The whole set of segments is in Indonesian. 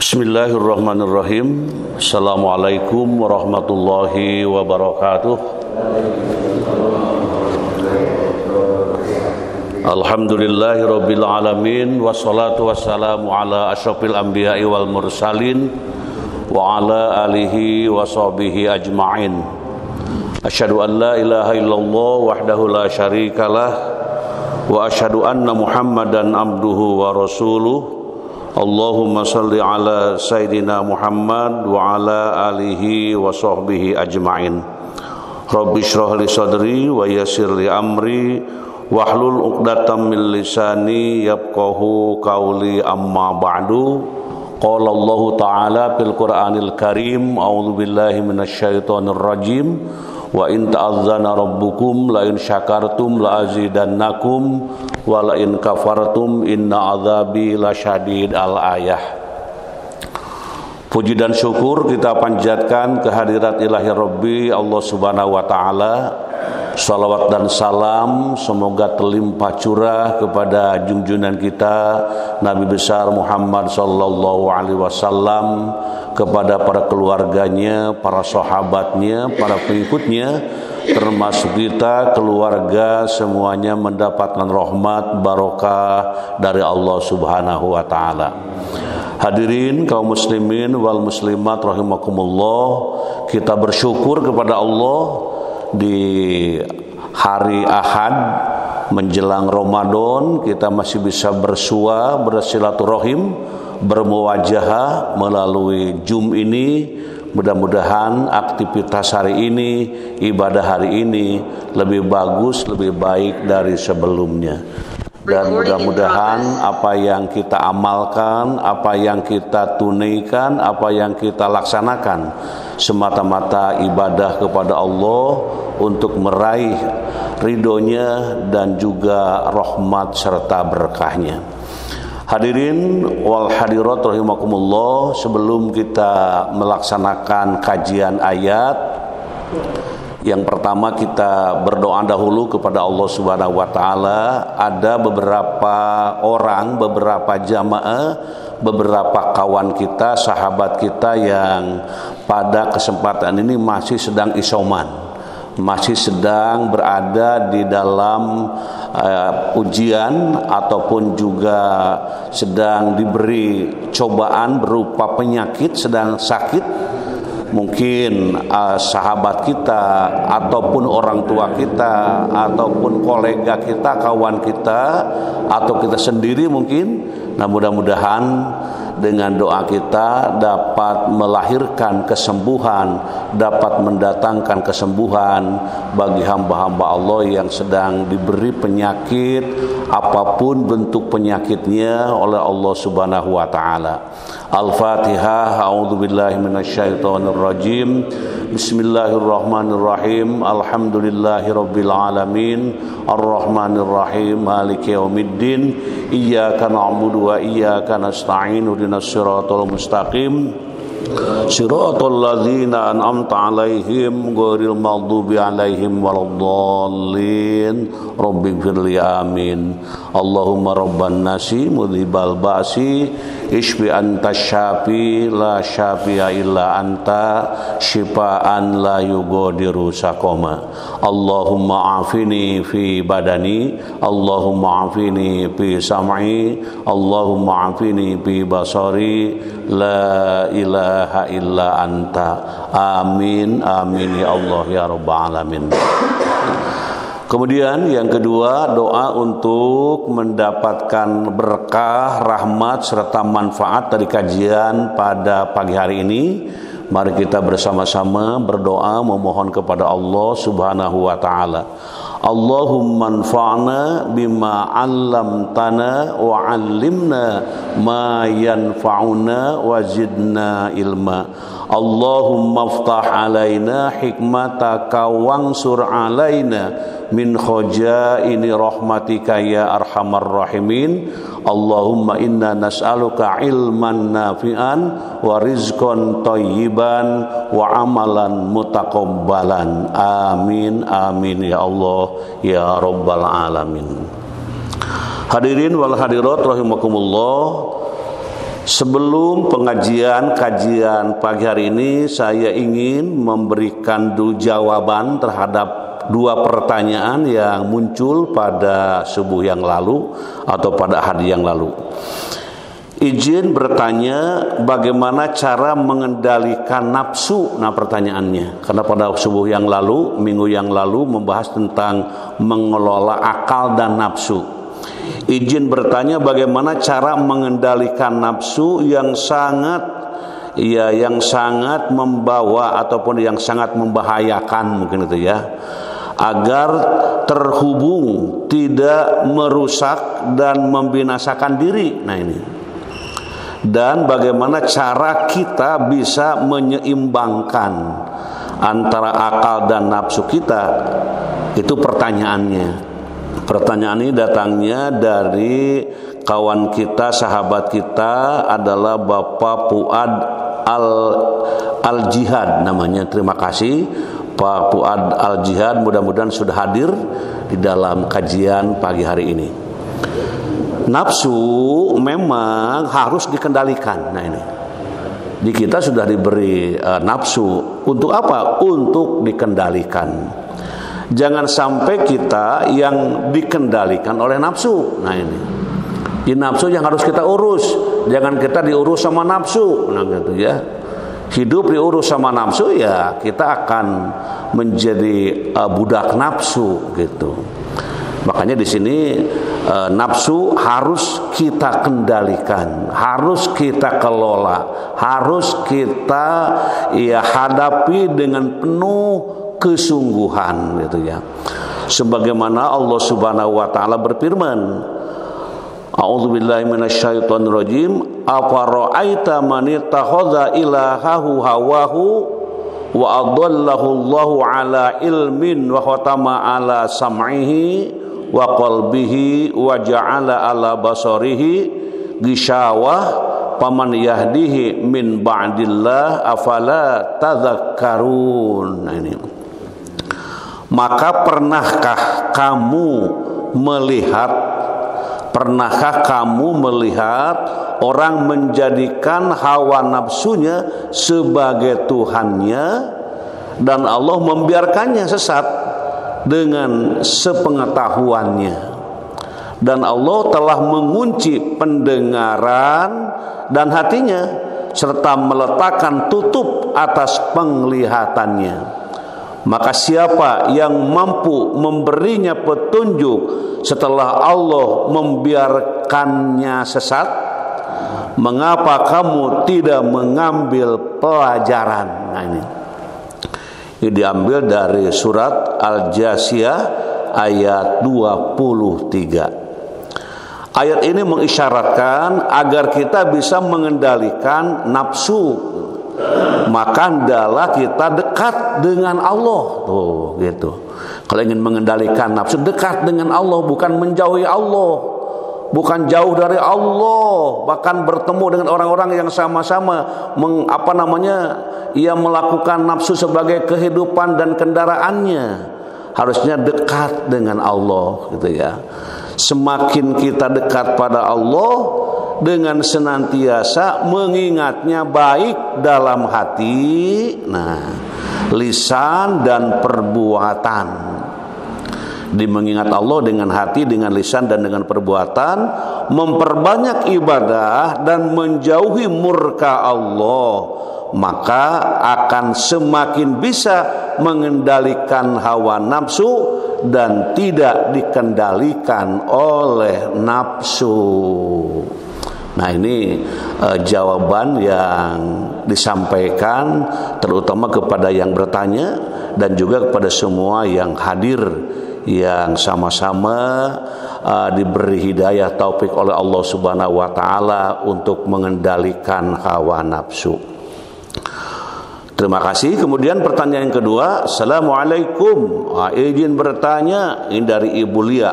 Bismillahirrahmanirrahim. Assalamualaikum warahmatullahi wabarakatuh. Alhamdulillahirabbil alamin wassalatu wassalamu ala asyrafil anbiya'i wal mursalin wa ala alihi wa sahbihi ajma'in. Asyhadu an la ilaha illallah wahdahu la syarikalah wa asyhadu anna Muhammadan abduhu wa rasuluh. Allahumma salli ala Sayyidina Muhammad wa ala alihi wa sahbihi ajma'in. Rabbi shrah li sadri wa yassir li amri wahlul 'uqdatam min lisani yafqahu qawli amma ba'du. Qala Allah Ta'ala fil Qur'anil Karim, a'udzu billahi minasyaitonir rajim. Wa in ta'azzana rabbukum la in syakartum la azidannakum wa la in kafartum inna azabi lasyadid. Al-ayah. Puji dan syukur kita panjatkan kehadirat ilahi Rabbi Allah Subhanahu wa taala. Salawat dan salam semoga terlimpah curah kepada junjungan kita Nabi besar Muhammad sallallahu alaihi wasallam, kepada para keluarganya, para sahabatnya, para pengikutnya, termasuk kita keluarga semuanya mendapatkan rahmat barokah dari Allah Subhanahu wa taala. Hadirin kaum muslimin wal muslimat rahimakumullah, kita bersyukur kepada Allah di hari Ahad menjelang Ramadan kita masih bisa bersua, bersilaturahim, bermuwajahah melalui Zoom ini. Mudah-mudahan aktivitas hari ini, ibadah hari ini lebih bagus, lebih baik dari sebelumnya. Dan mudah-mudahan apa yang kita amalkan, apa yang kita tunaikan, apa yang kita laksanakan semata-mata ibadah kepada Allah untuk meraih ridhonya dan juga rahmat serta berkahnya. Hadirin wal hadirat rahimakumullah, sebelum kita melaksanakan kajian ayat, yang pertama kita berdoa dahulu kepada Allah Subhanahu wa taala. Ada beberapa orang, beberapa jamaah, beberapa kawan kita, sahabat kita yang pada kesempatan ini masih sedang isoman, masih sedang berada di dalam ujian ataupun juga sedang diberi cobaan berupa penyakit, sedang sakit. Mungkin sahabat kita ataupun orang tua kita ataupun kolega kita, kawan kita, atau kita sendiri mungkin. Nah, mudah-mudahan dengan doa kita dapat melahirkan kesembuhan, dapat mendatangkan kesembuhan bagi hamba-hamba Allah yang sedang diberi penyakit, apapun bentuk penyakitnya oleh Allah Subhanahu wa taala. Al-Fatihah. A'udzubillahi minasyaitonirrajim. Bismillahirrahmanirrahim. Alhamdulillahirabbil alamin. Arrahmanirrahim. Maliki yaumiddin. Iyyaka na'budu wa iyyaka nasta'in. Ihdinas siratal mustaqim. Siratal ladzina an'amta 'alaihim ghairil maghdubi 'alaihim waladdallin. Rabbighfirli amin. Allahumma rabban nasi mudhibal ba'si isfi anta syafi la syafi'a illa anta syifaan la yughadiru saqama. Allahumma afini fi badani, Allahumma afini fi sam'i, Allahumma afini fi basari, la ilaha illa anta. Amin amin ya Allah ya rabbal alamin. Kemudian yang kedua, doa untuk mendapatkan berkah, rahmat serta manfaat dari kajian pada pagi hari ini. Mari kita bersama-sama berdoa memohon kepada Allah Subhanahu wa taala. Allahumma anfa'na bima 'allamtana wa 'allimna ma yanfa'una wa zidna ilma. Allahumma aftah alaina hikmataka wansur alaina min khajaini rahmatika ya arhamar rahimin. Allahumma inna nas'aluka ilman nafi'an wa rizqan thayyiban wa amalan mutaqabbalan. Amin amin ya Allah ya rabbal alamin. Hadirin wal hadirat rahimakumullah, Sebelum kajian pagi hari ini, saya ingin memberikan jawaban terhadap dua pertanyaan yang muncul pada subuh yang lalu atau pada hari yang lalu. Izin bertanya, bagaimana cara mengendalikan nafsu? Nah, pertanyaannya, karena pada subuh yang lalu, minggu yang lalu membahas tentang mengelola akal dan nafsu. Izin bertanya, bagaimana cara mengendalikan nafsu yang sangat membawa ataupun yang sangat membahayakan, mungkin itu ya, agar terhubung, tidak merusak dan membinasakan diri. Nah ini. Dan bagaimana cara kita bisa menyeimbangkan antara akal dan nafsu kita? Itu pertanyaannya. Pertanyaan ini datangnya dari kawan kita, sahabat kita, adalah Bapak Fuad Al-Jihad namanya. Terima kasih Pak Fuad Al-Jihad, mudah-mudahan sudah hadir di dalam kajian pagi hari ini. Nafsu memang harus dikendalikan. Nah ini, di kita sudah diberi nafsu. Untuk apa? Untuk dikendalikan. Jangan sampai kita yang dikendalikan oleh nafsu. Nah ini, di nafsu yang harus kita urus. Jangan kita diurus sama nafsu. Nah gitu ya. Hidup diurus sama nafsu, ya kita akan menjadi budak nafsu gitu. Makanya di sini nafsu harus kita kendalikan, harus kita kelola, harus kita hadapi dengan penuh kesungguhan gitu ya. Sebagaimana Allah Subhanahu wa taala berfirman, A'udzubillahi minasyaitonirrajim, afara'aita man ittakhadha ilahahu hawahu wa adallahu Allahu ala ilmin wa khatama ala sam'ihi wa qalbihi wa ja'ala ala basarihi ghishawah paman yahdihi min ba'dillah afala tadhakkarun. Nah ini. Maka pernahkah kamu melihat orang menjadikan hawa nafsunya sebagai Tuhannya dan Allah membiarkannya sesat dengan sepengetahuannya, dan Allah telah mengunci pendengaran dan hatinya serta meletakkan tutup atas penglihatannya. Maka siapa yang mampu memberinya petunjuk setelah Allah membiarkannya sesat? Mengapa kamu tidak mengambil pelajaran? Nah ini diambil dari surat Al-Jasiyah ayat 23. Ayat ini mengisyaratkan agar kita bisa mengendalikan nafsu. Maka hendaklah kita dekat dengan Allah. Tuh gitu. Kalau ingin mengendalikan nafsu, dekat dengan Allah, bukan menjauhi Allah, bukan jauh dari Allah, bahkan bertemu dengan orang-orang yang sama-sama melakukan nafsu sebagai kehidupan dan kendaraannya. Harusnya dekat dengan Allah gitu ya. Semakin kita dekat pada Allah dengan senantiasa mengingatnya baik dalam hati, lisan dan perbuatan. Di mengingat Allah dengan hati, dengan lisan dan dengan perbuatan, memperbanyak ibadah dan menjauhi murka Allah, maka akan semakin bisa mengendalikan hawa nafsu dan tidak dikendalikan oleh nafsu. Nah ini jawaban yang disampaikan terutama kepada yang bertanya dan juga kepada semua yang hadir, yang sama-sama diberi hidayah taufik oleh Allah Subhanahu wa taala untuk mengendalikan hawa nafsu. Terima kasih. Kemudian pertanyaan yang kedua, Assalamualaikum. Izin bertanya, ini dari Ibu Lia.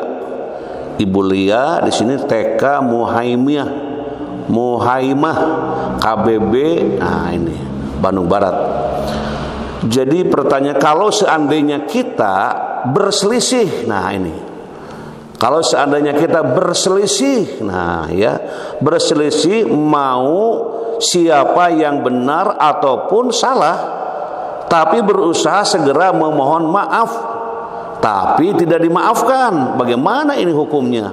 Ibu Lia di sini TK Muhaimah KBB, ini Bandung Barat. Jadi pertanyaan, kalau seandainya kita berselisih, Kalau seandainya kita berselisih, nah ya, berselisih mau siapa yang benar ataupun salah, tapi berusaha segera memohon maaf, tapi tidak dimaafkan, bagaimana ini hukumnya?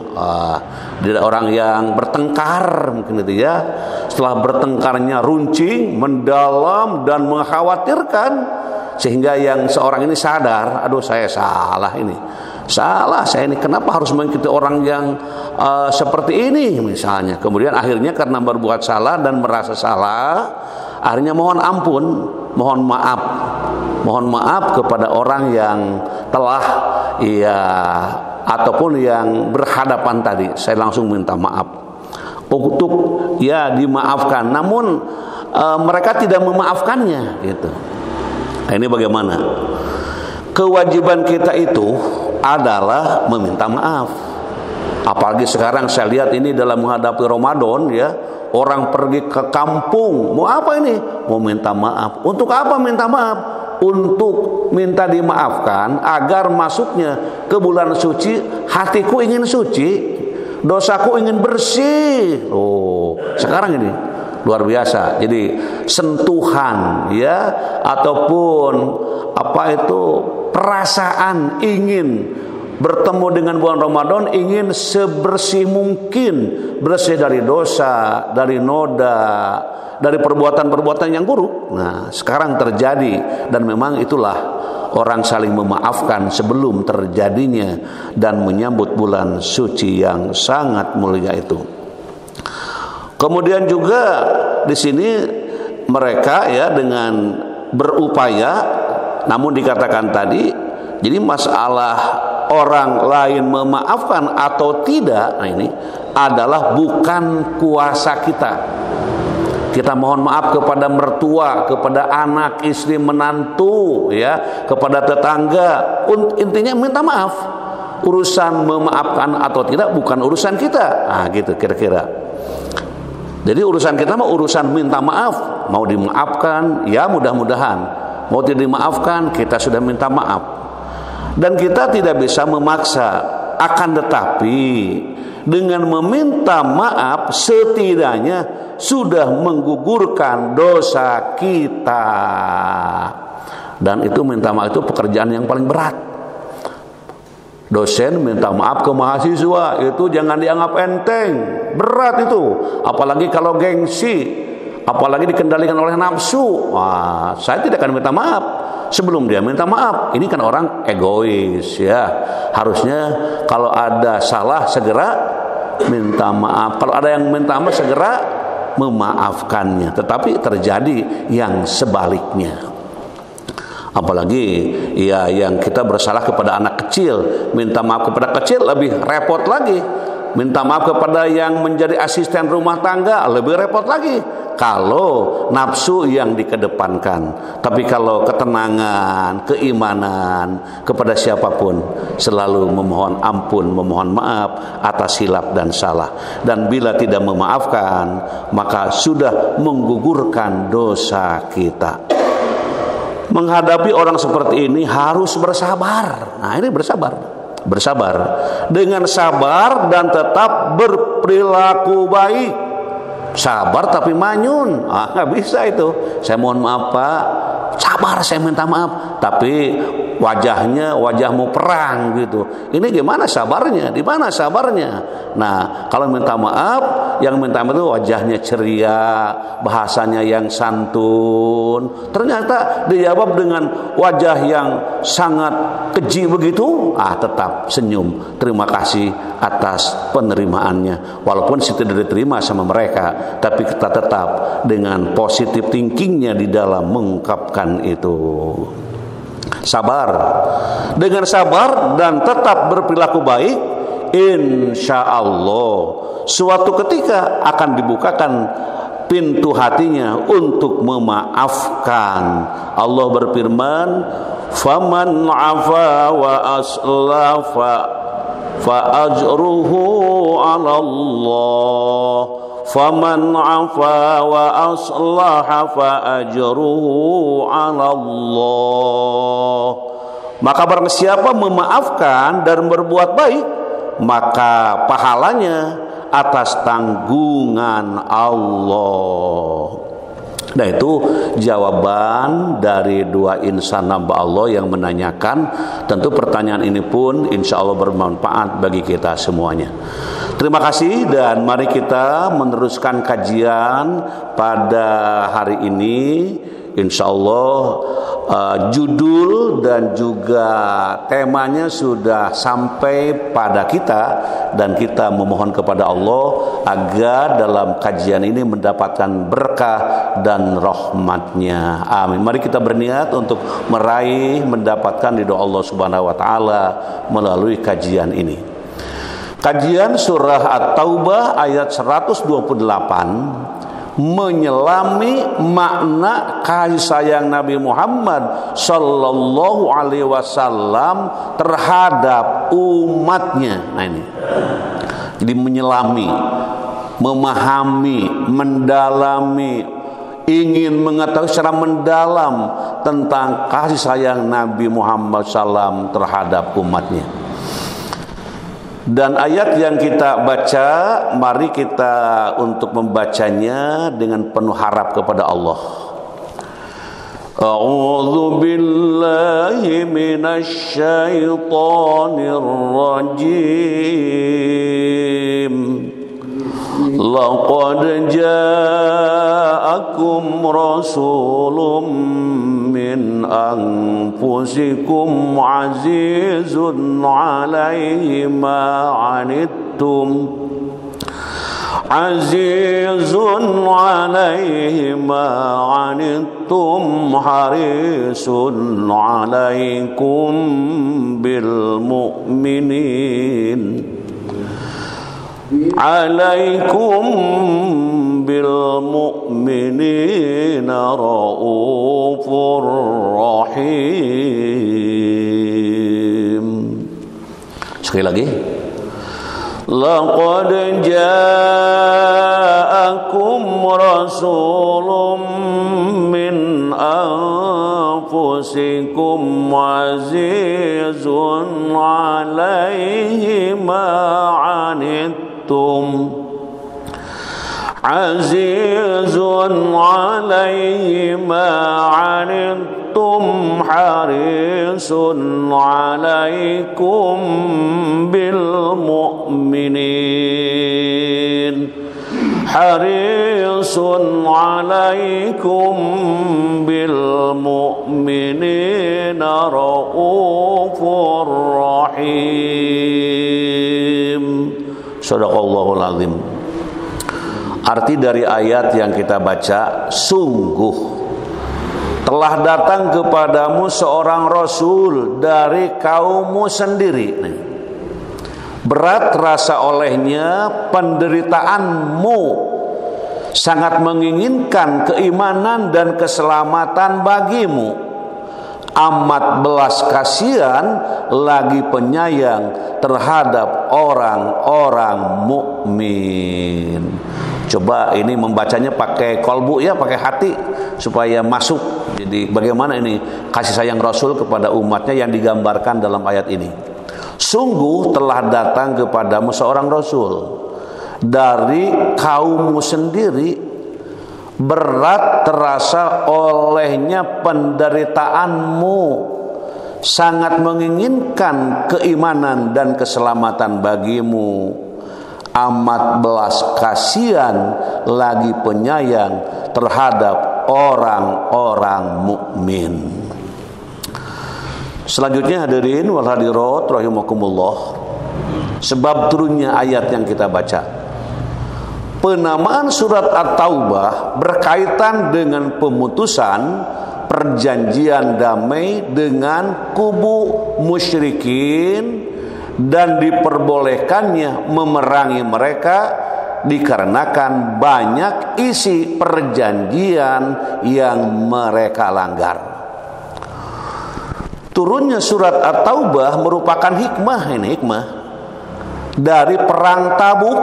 Tidak orang yang bertengkar mungkin itu ya, setelah bertengkarnya runcing, mendalam dan mengkhawatirkan, sehingga yang seorang ini sadar, aduh saya salah ini. Salah saya ini, kenapa harus mengikuti orang yang seperti ini misalnya. Kemudian akhirnya karena berbuat salah dan merasa salah, akhirnya mohon ampun, mohon maaf kepada orang yang telah ataupun yang berhadapan tadi. Saya langsung minta maaf untuk dimaafkan, namun mereka tidak memaafkannya gitu. Nah, ini bagaimana? Kewajiban kita itu adalah meminta maaf. Apalagi sekarang saya lihat ini dalam menghadapi Ramadan ya, orang pergi ke kampung, mau apa ini? Mau minta maaf. Untuk apa minta maaf? Untuk minta dimaafkan agar masuknya ke bulan suci hatiku ingin suci, dosaku ingin bersih. Sekarang ini luar biasa. Jadi sentuhan ya, ataupun perasaan ingin bertemu dengan bulan Ramadan, ingin sebersih mungkin, bersih dari dosa, dari noda, dari perbuatan-perbuatan yang buruk. Nah, sekarang terjadi, dan memang itulah orang saling memaafkan sebelum terjadinya dan menyambut bulan suci yang sangat mulia itu. Kemudian juga di sini mereka ya dengan berupaya, namun dikatakan tadi, jadi masalah orang lain memaafkan atau tidak, nah ini adalah bukan kuasa kita. Kita mohon maaf kepada mertua, kepada anak, istri, menantu, ya, kepada tetangga. Intinya minta maaf. Urusan memaafkan atau tidak bukan urusan kita. Nah, gitu kira-kira. Jadi urusan kita mah urusan minta maaf. Mau dimaafkan, ya mudah-mudahan. Mau tidak dimaafkan, kita sudah minta maaf. Dan kita tidak bisa memaksa. Akan tetapi dengan meminta maaf setidaknya sudah menggugurkan dosa kita. Dan itu minta maaf itu pekerjaan yang paling berat. Dosen minta maaf ke mahasiswa itu jangan dianggap enteng, berat itu. Apalagi kalau gengsi, apalagi dikendalikan oleh nafsu. Wah, saya tidak akan minta maaf sebelum dia minta maaf. Ini kan orang egois ya. Harusnya kalau ada salah segera minta maaf. Kalau ada yang minta maaf segera memaafkannya. Tetapi terjadi yang sebaliknya. Apalagi ya yang kita bersalah kepada anak kecil, minta maaf kepada kecil lebih repot lagi. Minta maaf kepada yang menjadi asisten rumah tangga lebih repot lagi. Kalau nafsu yang dikedepankan. Tapi kalau ketenangan, keimanan kepada siapapun, selalu memohon ampun, memohon maaf atas silap dan salah. Dan bila tidak memaafkan, maka sudah menggugurkan dosa kita. Menghadapi orang seperti ini harus bersabar. Nah, ini bersabar dengan sabar dan tetap berperilaku baik. Sabar tapi manyun, nggak bisa itu. Saya mohon maaf Pak, sabar saya minta maaf, tapi wajahnya wajah mau perang gitu. Ini gimana sabarnya? Di mana sabarnya? Nah, kalau minta maaf, yang minta maaf itu wajahnya ceria, bahasanya yang santun. Ternyata dijawab dengan wajah yang sangat keji begitu, tetap senyum. Terima kasih atas penerimaannya. Walaupun tidak diterima sama mereka, tapi kita tetap dengan positif thinkingnya di dalam mengungkapkan itu. Sabar. Dengan sabar dan tetap berperilaku baik, insya Allah suatu ketika akan dibukakan pintu hatinya untuk memaafkan. Allah berfirman, "Faman 'afa wa aslafa fa ajruhu 'ala Allah." Faman 'afa wa aslaha fa ajruhu 'ala Allah. Maka barang siapa memaafkan dan berbuat baik, maka pahalanya atas tanggungan Allah. Nah, itu jawaban dari dua insan hamba Allah yang menanyakan. Tentu pertanyaan ini pun insya Allah bermanfaat bagi kita semuanya. Terima kasih, dan mari kita meneruskan kajian pada hari ini. Insya Allah judul dan juga temanya sudah sampai pada kita, dan kita memohon kepada Allah agar dalam kajian ini mendapatkan berkah dan rahmatnya. Amin. Mari kita berniat untuk meraih mendapatkan ridho Allah Subhanahu wa taala melalui kajian ini. Kajian surah At-Taubah ayat 128 menyelami makna kasih sayang Nabi Muhammad sallallahu alaihi wasallam terhadap umatnya. Nah, ini jadi menyelami, memahami, mendalami, ingin mengetahui secara mendalam tentang kasih sayang Nabi Muhammad SAW terhadap umatnya. Dan ayat yang kita baca, mari kita untuk membacanya dengan penuh harap kepada Allah. A'udzu billahi minasy syaithanir rajim. Laqad ja'akum rasulun min anfusikum azizun 'alaihi ma 'anittum azizun 'alaihi ma 'anittum harisun 'alaikum bil mu'minin alaikum bil mu'minina raufur rahim. Sekali lagi. Laqad ja'akum rasulun min anfusikum azizun 'alaihi ma 'anittum azizun 'alaihi ma 'anittum harisun 'alaikum bil mu'minin harisun 'alaikum bil mu'minina raufur rahim. Shadaqallahul azim. Arti dari ayat yang kita baca, sungguh telah datang kepadamu seorang rasul dari kaummu sendiri. Berat rasa olehnya penderitaanmu, sangat menginginkan keimanan dan keselamatan bagimu, amat belas kasihan lagi penyayang terhadap orang-orang mukmin. Coba ini membacanya pakai kolbu ya, pakai hati supaya masuk. Jadi bagaimana ini kasih sayang Rasul kepada umatnya yang digambarkan dalam ayat ini. Sungguh telah datang kepadamu seorang Rasul dari kaummu sendiri, berat terasa olehnya penderitaanmu, sangat menginginkan keimanan dan keselamatan bagimu, amat belas kasihan lagi penyayang terhadap orang-orang mukmin. Selanjutnya hadirin wal hadirat rahimakumullah, sebab turunnya ayat yang kita baca, penamaan surat At-Taubah berkaitan dengan pemutusan perjanjian damai dengan kubu musyrikin dan diperbolehkannya memerangi mereka dikarenakan banyak isi perjanjian yang mereka langgar. Turunnya surat At-Taubah merupakan hikmah dari perang Tabuk,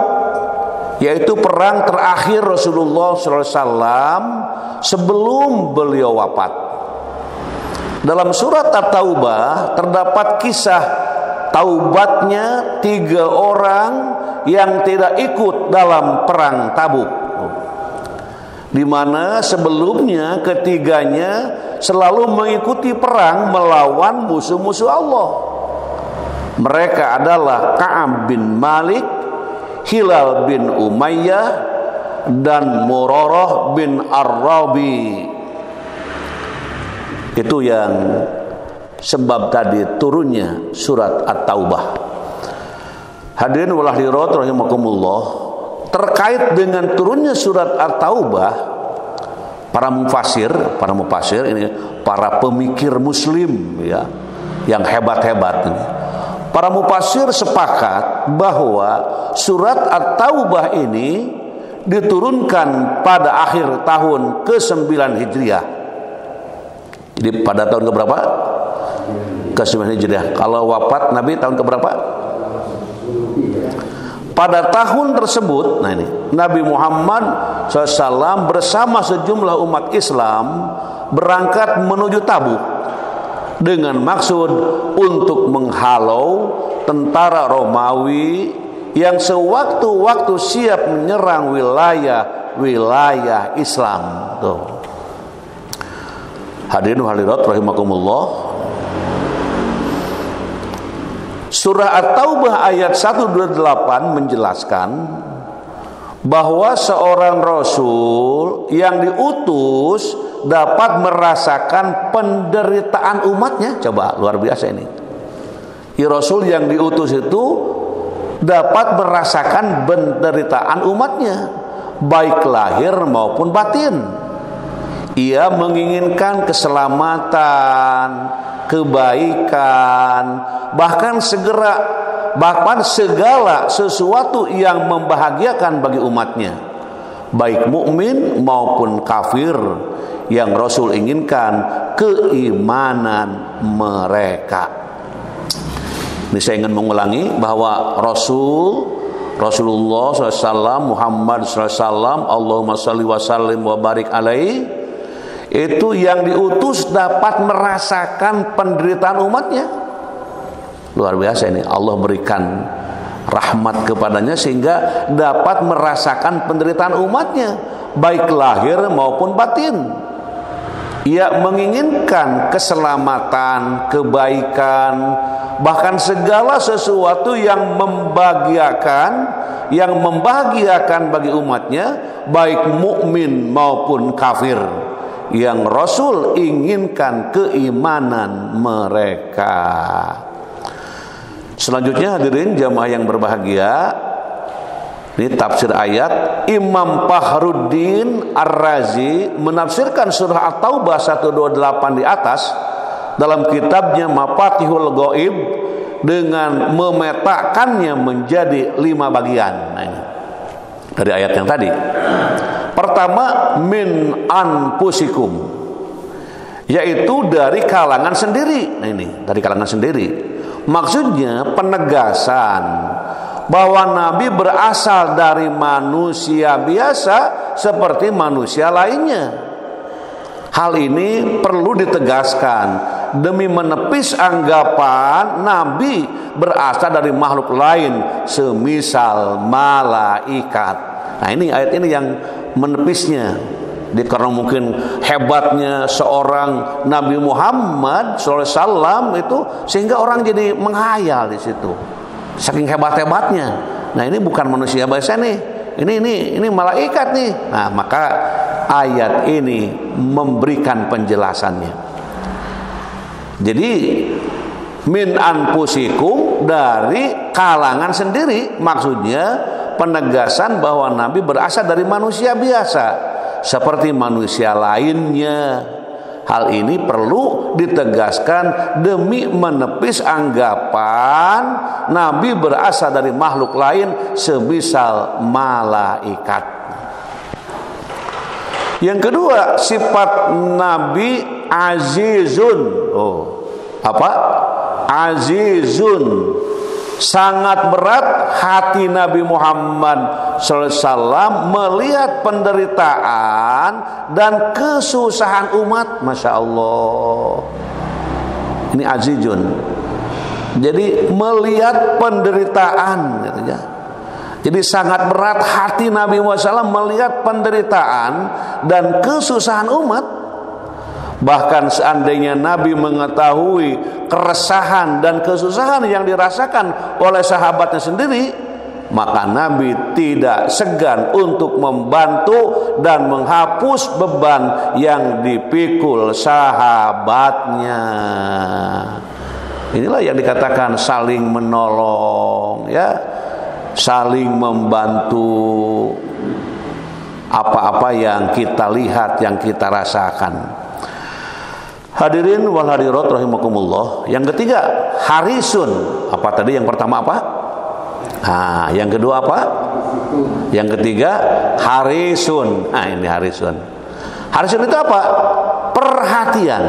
yaitu perang terakhir Rasulullah SAW sebelum beliau wafat. Dalam surat At-Taubah terdapat kisah taubatnya 3 orang yang tidak ikut dalam perang Tabuk, di mana sebelumnya ketiganya selalu mengikuti perang melawan musuh-musuh Allah. Mereka adalah Ka'ab bin Malik, Hilal bin Umayyah, dan Murarah bin Ar-Rabi. Itu yang sebab tadi turunnya surat At-Taubah. Hadirin wal hadirat rahimakumullah, terkait dengan turunnya surat At-Taubah, para mufasir ini, para pemikir muslim ya, yang hebat-hebat ini, para mufasir sepakat bahwa surat At-Taubah ini diturunkan pada akhir tahun ke-9 Hijriah. Jadi pada tahun keberapa? Ke-9 Hijriah. Kalau wafat Nabi tahun keberapa? Pada tahun tersebut, nah ini, Nabi Muhammad SAW bersama sejumlah umat Islam berangkat menuju Tabuk dengan maksud untuk menghalau tentara Romawi yang sewaktu-waktu siap menyerang wilayah Islam. Tuh. Hadirin hadirat rahimakumullah. Surah At-Taubah ayat 128 menjelaskan bahwa seorang rasul yang diutus dapat merasakan penderitaan umatnya. Coba, luar biasa ini. Ya, rasul yang diutus itu dapat merasakan penderitaan umatnya, baik lahir maupun batin. Ia menginginkan keselamatan, kebaikan, bahkan segala sesuatu yang membahagiakan bagi umatnya, baik mukmin maupun kafir. Yang Rasul inginkan keimanan mereka. Ini saya ingin mengulangi bahwa Rasulullah SAW, Muhammad SAW, Allahumma salli wa sallim wa barik alaihi, itu yang diutus dapat merasakan penderitaan umatnya. Luar biasa ini, Allah berikan rahmat kepadanya sehingga dapat merasakan penderitaan umatnya, baik lahir maupun batin. Ia menginginkan keselamatan, kebaikan, bahkan segala sesuatu yang membahagiakan bagi umatnya, baik mukmin maupun kafir. Yang Rasul inginkan keimanan mereka. Selanjutnya hadirin jamaah yang berbahagia, ini tafsir ayat. Imam Fakhruddin Ar-Razi menafsirkan surah At-Taubah 128 di atas dalam kitabnya Mafatihul Ghaib dengan memetakannya menjadi 5 bagian. Nah, ini dari ayat yang tadi. Pertama, min anfusikum, yaitu dari kalangan sendiri. Nah, ini dari kalangan sendiri. Maksudnya penegasan bahwa Nabi berasal dari manusia biasa seperti manusia lainnya. Hal ini perlu ditegaskan demi menepis anggapan Nabi berasal dari makhluk lain semisal malaikat. Nah, ini ayat ini yang menepisnya. Karena mungkin hebatnya seorang Nabi Muhammad SAW itu sehingga orang jadi menghayal di situ. Saking hebat-hebatnya. Nah, ini bukan manusia biasa nih. Ini malaikat nih. Nah, maka ayat ini memberikan penjelasannya. Jadi min anfusikum, dari kalangan sendiri, maksudnya penegasan bahwa Nabi berasal dari manusia biasa seperti manusia lainnya. Hal ini perlu ditegaskan demi menepis anggapan Nabi berasal dari makhluk lain semisal malaikat. Yang kedua, sifat Nabi azizun. Azizun. Sangat berat hati Nabi Muhammad SAW melihat penderitaan dan kesusahan umat. Masya Allah. Ini azizun. Jadi melihat penderitaan gitu ya. Jadi sangat berat hati Nabi SAW melihat penderitaan dan kesusahan umat. Bahkan seandainya Nabi mengetahui keresahan dan kesusahan yang dirasakan oleh sahabatnya sendiri, maka Nabi tidak segan untuk membantu dan menghapus beban yang dipikul sahabatnya. Inilah yang dikatakan saling menolong, ya, saling membantu apa-apa yang kita lihat, yang kita rasakan. Hadirin wal hadirat rahimakumullah. Yang ketiga, harisun. Apa tadi yang pertama apa? Yang kedua apa? Yang ketiga, harisun. Ini harisun. Harisun itu apa? Perhatian,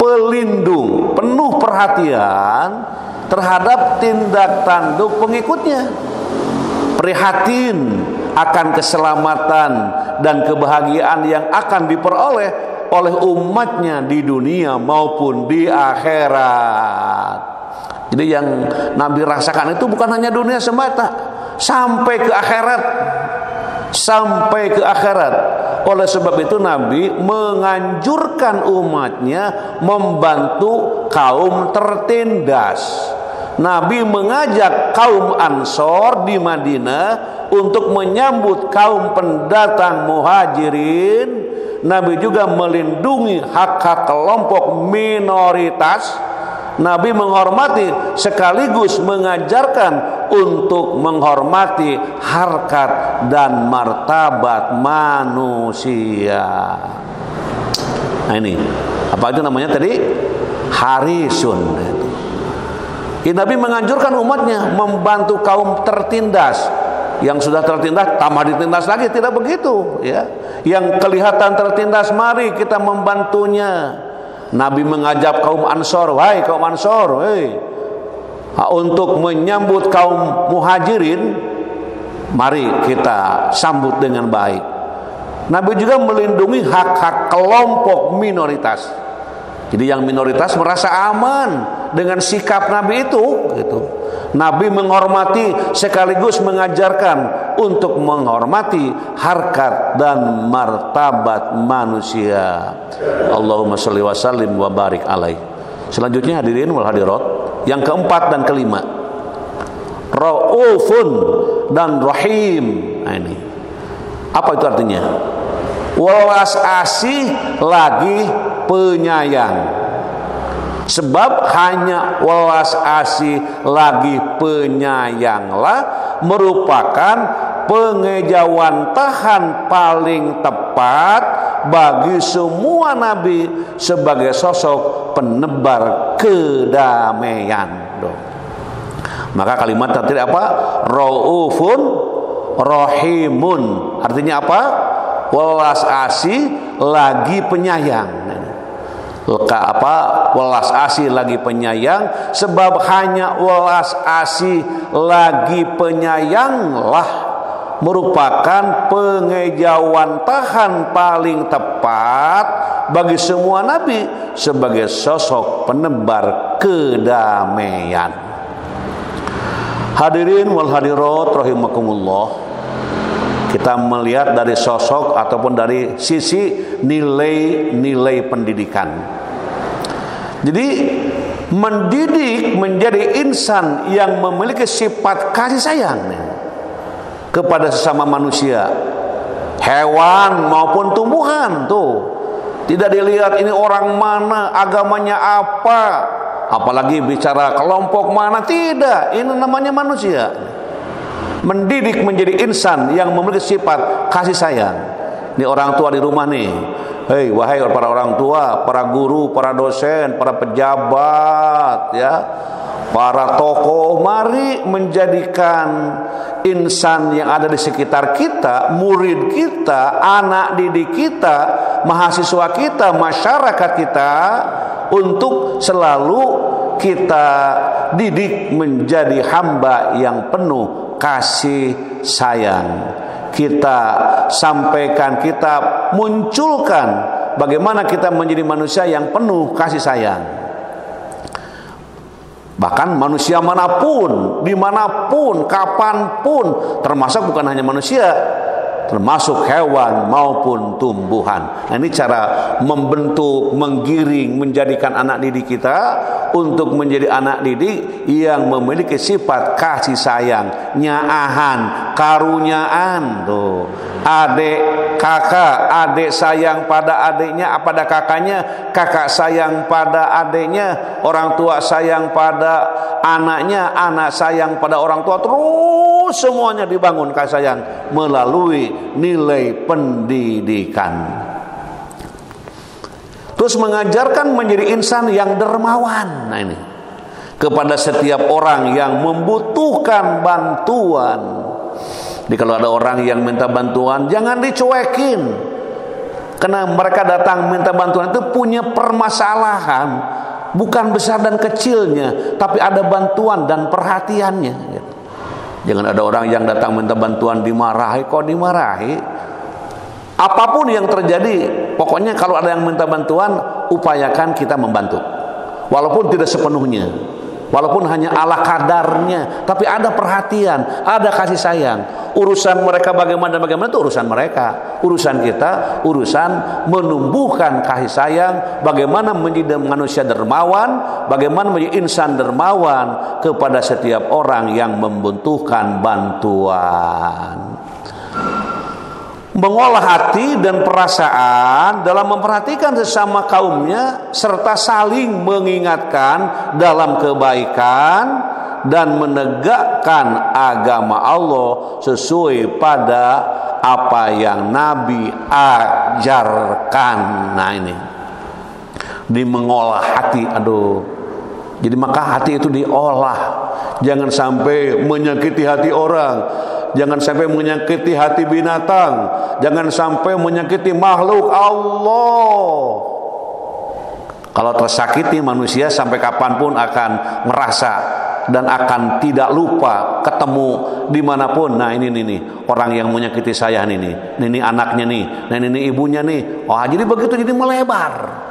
pelindung, penuh perhatian terhadap tindak tanduk pengikutnya. Prihatin akan keselamatan dan kebahagiaan yang akan diperoleh oleh umatnya di dunia maupun di akhirat. Jadi yang Nabi rasakan itu bukan hanya dunia semata, sampai ke akhirat. Sampai ke akhirat. Oleh sebab itu Nabi menganjurkan umatnya membantu kaum tertindas. Nabi mengajak kaum Ansor di Madinah untuk menyambut kaum pendatang muhajirin. Nabi juga melindungi hak-hak kelompok minoritas. Nabi menghormati sekaligus mengajarkan untuk menghormati harkat dan martabat manusia. Nah ini, apa itu namanya tadi? Harisun. Nabi menganjurkan umatnya membantu kaum tertindas. Yang sudah tertindas tambah ditindas lagi, tidak begitu ya. Yang kelihatan tertindas, mari kita membantunya. Nabi mengajak kaum Ansor, wahai kaum Ansor, untuk menyambut kaum muhajirin, mari kita sambut dengan baik. Nabi juga melindungi hak-hak kelompok minoritas. Jadi yang minoritas merasa aman dengan sikap Nabi itu gitu. Nabi menghormati sekaligus mengajarkan untuk menghormati harkat dan martabat manusia. Allahumma sholli wa sallim wa barik alaih. Selanjutnya hadirin wal hadirat, yang keempat dan kelima, Raufun dan Rahim. Nah ini, apa itu artinya? Welas asih lagi penyayang. Sebab hanya welas asih lagi penyayanglah merupakan pengejawantahan paling tepat bagi semua nabi sebagai sosok penebar kedamaian. Maka kalimat tadi apa? Raufun Rahimun. Artinya apa? Welas asih lagi penyayang. Welas asih lagi penyayang. Sebab hanya welas asih lagi penyayanglah merupakan pengejawantahan paling tepat bagi semua nabi sebagai sosok penebar kedamaian. Hadirin wal hadirat rahimakumullah. Kita melihat dari sosok ataupun dari sisi nilai-nilai pendidikan. Jadi mendidik menjadi insan yang memiliki sifat kasih sayang kepada sesama manusia, hewan maupun tumbuhan tuh. Tidak dilihat ini orang mana, agamanya apa, apalagi bicara kelompok mana, tidak. Ini namanya manusia. Mendidik menjadi insan yang memiliki sifat kasih sayang. Ini orang tua di rumah nih. Hei, wahai para orang tua, para guru, para dosen, para pejabat, ya, para tokoh, mari menjadikan insan yang ada di sekitar kita, murid kita, anak didik kita, mahasiswa kita, masyarakat kita, untuk selalu kita didik menjadi hamba yang penuh kasih sayang. Kita sampaikan, kita munculkan bagaimana kita menjadi manusia yang penuh kasih sayang. Bahkan manusia manapun, dimanapun, kapanpun, termasuk bukan hanya manusia, termasuk hewan maupun tumbuhan. Nah, ini cara membentuk, menggiring, menjadikan anak didik kita untuk menjadi anak didik yang memiliki sifat kasih sayang, nyaahan, karunyaan. Tuh, adik kakak, adik sayang pada adiknya, pada kakaknya, kakak sayang pada adiknya, orang tua sayang pada anaknya, anak sayang pada orang tua. Terus semuanya dibangun kasih sayang melalui nilai pendidikan. Terus mengajarkan menjadi insan yang dermawan. Nah, ini kepada setiap orang yang membutuhkan bantuan. Jadi kalau ada orang yang minta bantuan, jangan dicuekin. Karena mereka datang minta bantuan itu punya permasalahan, bukan besar dan kecilnya, tapi ada bantuan dan perhatiannya. Jangan ada orang yang datang minta bantuan dimarahi. Kok dimarahi? Apapun yang terjadi, pokoknya kalau ada yang minta bantuan, upayakan kita membantu. Walaupun tidak sepenuhnya, walaupun hanya ala kadarnya, tapi ada perhatian, ada kasih sayang. Urusan mereka bagaimana itu urusan mereka. Urusan kita, urusan menumbuhkan kasih sayang, bagaimana menjadi manusia dermawan, bagaimana menjadi insan dermawan kepada setiap orang yang membutuhkan bantuan. Mengolah hati dan perasaan dalam memperhatikan sesama kaumnya, serta saling mengingatkan dalam kebaikan dan menegakkan agama Allah sesuai pada apa yang Nabi ajarkan. Nah, ini di mengolah hati. Jadi maka hati itu diolah. Jangan sampai menyakiti hati orang, jangan sampai menyakiti hati binatang, jangan sampai menyakiti makhluk Allah. Kalau tersakiti manusia sampai kapanpun akan merasa dan akan tidak lupa ketemu dimanapun. Nah, ini orang yang menyakiti saya ini anaknya nih, nah ini ibunya nih. Oh, jadi begitu, jadi melebar.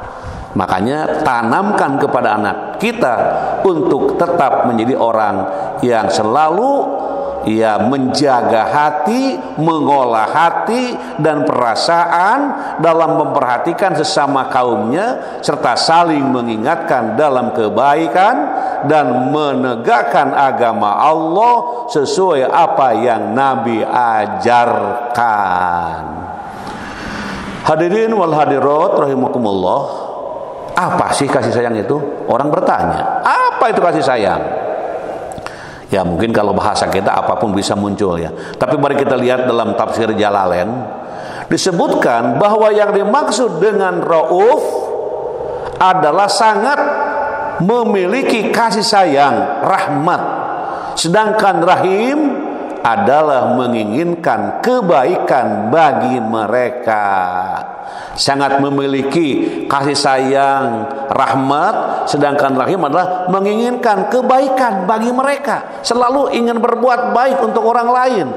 Makanya tanamkan kepada anak kita untuk tetap menjadi orang yang selalu menjaga hati, mengolah hati dan perasaan dalam memperhatikan sesama kaumnya, serta saling mengingatkan dalam kebaikan dan menegakkan agama Allah sesuai apa yang Nabi ajarkan. Hadirin wal hadirat rahimakumullah. Apa sih kasih sayang itu? Orang bertanya, apa itu kasih sayang? Ya, mungkin kalau bahasa kita apapun bisa muncul ya. Tapi mari kita lihat dalam tafsir Jalalain, disebutkan bahwa yang dimaksud dengan rauf adalah sangat memiliki kasih sayang, rahmat. Sedangkan rahim adalah menginginkan kebaikan bagi mereka. Sangat memiliki kasih sayang, rahmat, sedangkan rahim adalah menginginkan kebaikan bagi mereka. Selalu ingin berbuat baik untuk orang lain,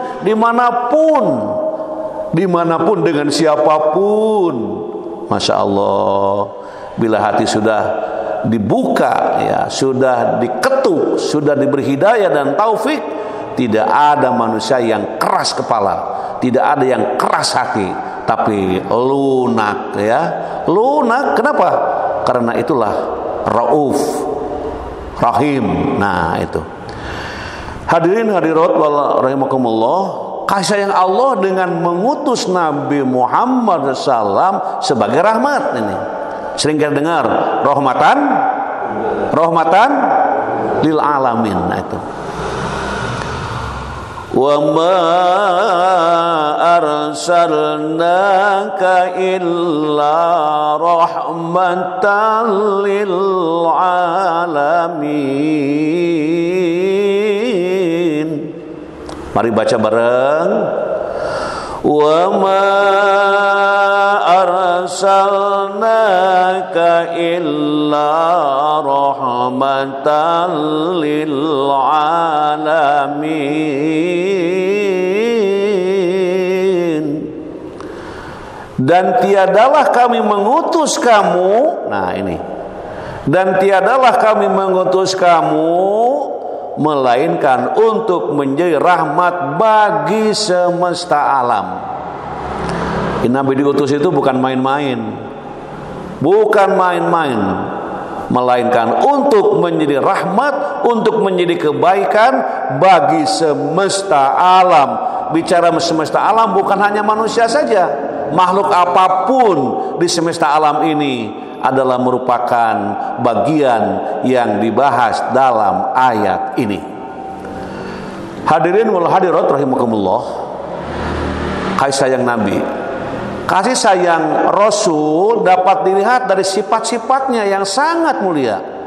dimanapun dengan siapapun. Masya Allah, bila hati sudah dibuka, ya, sudah diketuk, sudah diberi hidayah dan taufik, tidak ada manusia yang keras kepala, tidak ada yang keras hati, tapi lunak, ya. Lunak, kenapa? Karena itulah rauf, rahim. Nah, itu. Hadirin hadirat rahimakumullah, kasih sayang Allah dengan mengutus Nabi Muhammad SAW sebagai rahmat ini. Sering kita dengar rahmatan lil alamin. Nah, itu. Wa ma arsalnaka illa rahmatan lil alamin. Mari baca bareng. Wa ma arsalnaka illa rahmatan lil alamin. Dan tiadalah kami mengutus kamu, nah ini, Dan tiadalah kami mengutus kamu melainkan untuk menjadi rahmat bagi semesta alam. Nabi diutus itu bukan main-main, bukan main-main, melainkan untuk menjadi rahmat, untuk menjadi kebaikan bagi semesta alam. Bicara semesta alam bukan hanya manusia saja, makhluk apapun di semesta alam ini adalah merupakan bagian yang dibahas dalam ayat ini. Hadirin wal hadirat rahimakumullah, kasih sayang Nabi, kasih sayang Rasul dapat dilihat dari sifat-sifatnya yang sangat mulia.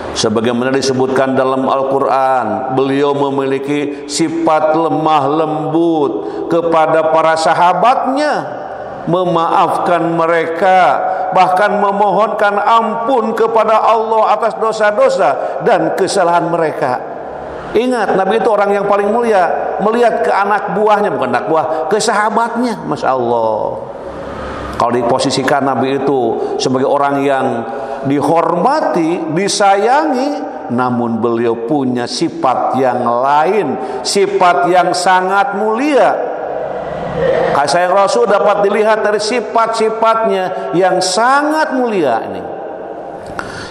Sebagaimana disebutkan dalam Al-Quran, beliau memiliki sifat lemah lembut kepada para sahabatnya, memaafkan mereka, bahkan memohonkan ampun kepada Allah atas dosa-dosa dan kesalahan mereka. Ingat, Nabi itu orang yang paling mulia. Melihat ke anak buahnya, bukan anak buah, ke sahabatnya, Masya Allah. Kalau diposisikan Nabi itu sebagai orang yang dihormati, disayangi, namun beliau punya sifat yang lain, sifat yang sangat mulia. Kasih sayang Rasul dapat dilihat dari sifat-sifatnya yang sangat mulia ini.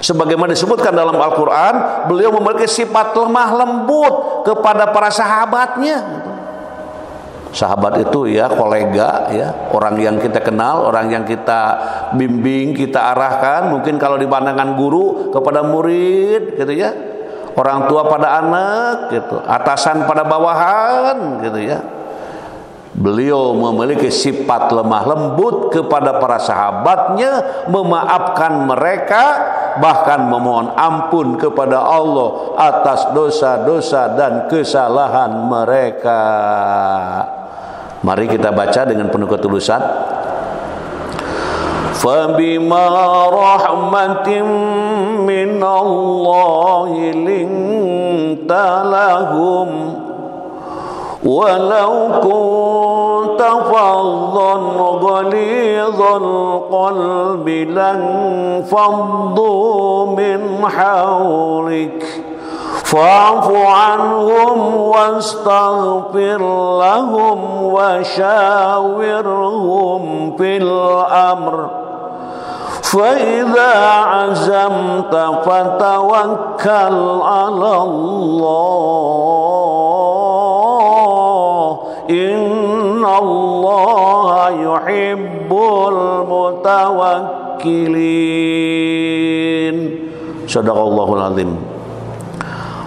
Sebagaimana disebutkan dalam Al-Quran, beliau memiliki sifat lemah lembut kepada para sahabatnya. Sahabat itu ya kolega, ya orang yang kita kenal, orang yang kita bimbing, kita arahkan. Mungkin kalau dibandingkan guru kepada murid, gitu ya. Orang tua pada anak, gitu. Atasan pada bawahan, gitu ya. Beliau memiliki sifat lemah lembut kepada para sahabatnya, memaafkan mereka, bahkan memohon ampun kepada Allah atas dosa-dosa dan kesalahan mereka. Mari kita baca dengan penuh ketulusan. Fabima rahmatin minallahi linta lahum walau kunta faddan ghalidhal qalbi lan faddu min hawlik fa'fu anhum wastaghfir lahum wa syawirhum fil amr fa idza azamta fatawakkal 'ala Allah innallaha yuhibbul mutawakkilin. Shadaqallahul azim.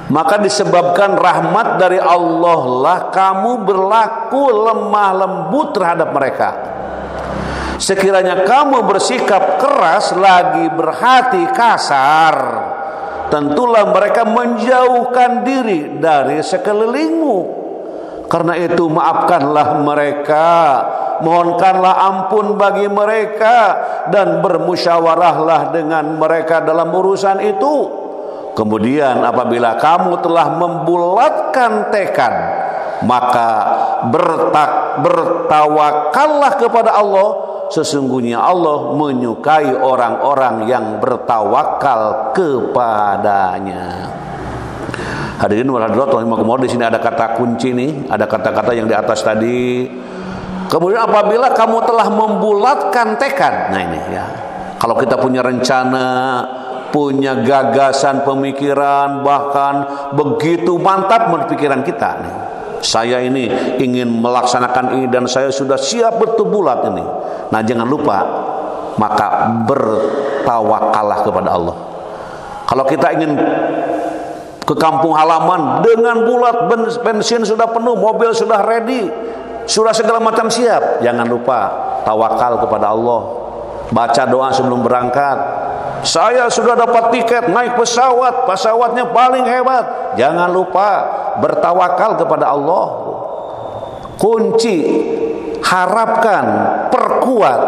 Maka disebabkan rahmat dari Allah lah kamu berlaku lemah lembut terhadap mereka. Sekiranya kamu bersikap keras lagi berhati kasar, tentulah mereka menjauhkan diri dari sekelilingmu. Karena itu maafkanlah mereka, mohonkanlah ampun bagi mereka, dan bermusyawarahlah dengan mereka dalam urusan itu. Kemudian apabila kamu telah membulatkan tekad, maka bertawakallah kepada Allah. Sesungguhnya Allah menyukai orang-orang yang bertawakal kepadanya. Hadirin wal hadirat rahimakumullah, di sini ada kata kunci nih, ada kata-kata yang di atas tadi. Kemudian apabila kamu telah membulatkan tekad, nah ini ya. Kalau kita punya rencana, punya gagasan pemikiran, bahkan begitu mantap pikiran kita nih. Saya ini ingin melaksanakan ini dan saya sudah siap bertubulat ini. Nah jangan lupa, maka bertawakallah kepada Allah. Kalau kita ingin ke kampung halaman dengan bulat, bensin sudah penuh, mobil sudah ready, sudah segala macam siap, jangan lupa tawakal kepada Allah. Baca doa sebelum berangkat. Saya sudah dapat tiket naik pesawat, pesawatnya paling hebat. Jangan lupa bertawakal kepada Allah. Kunci, harapkan, perkuat,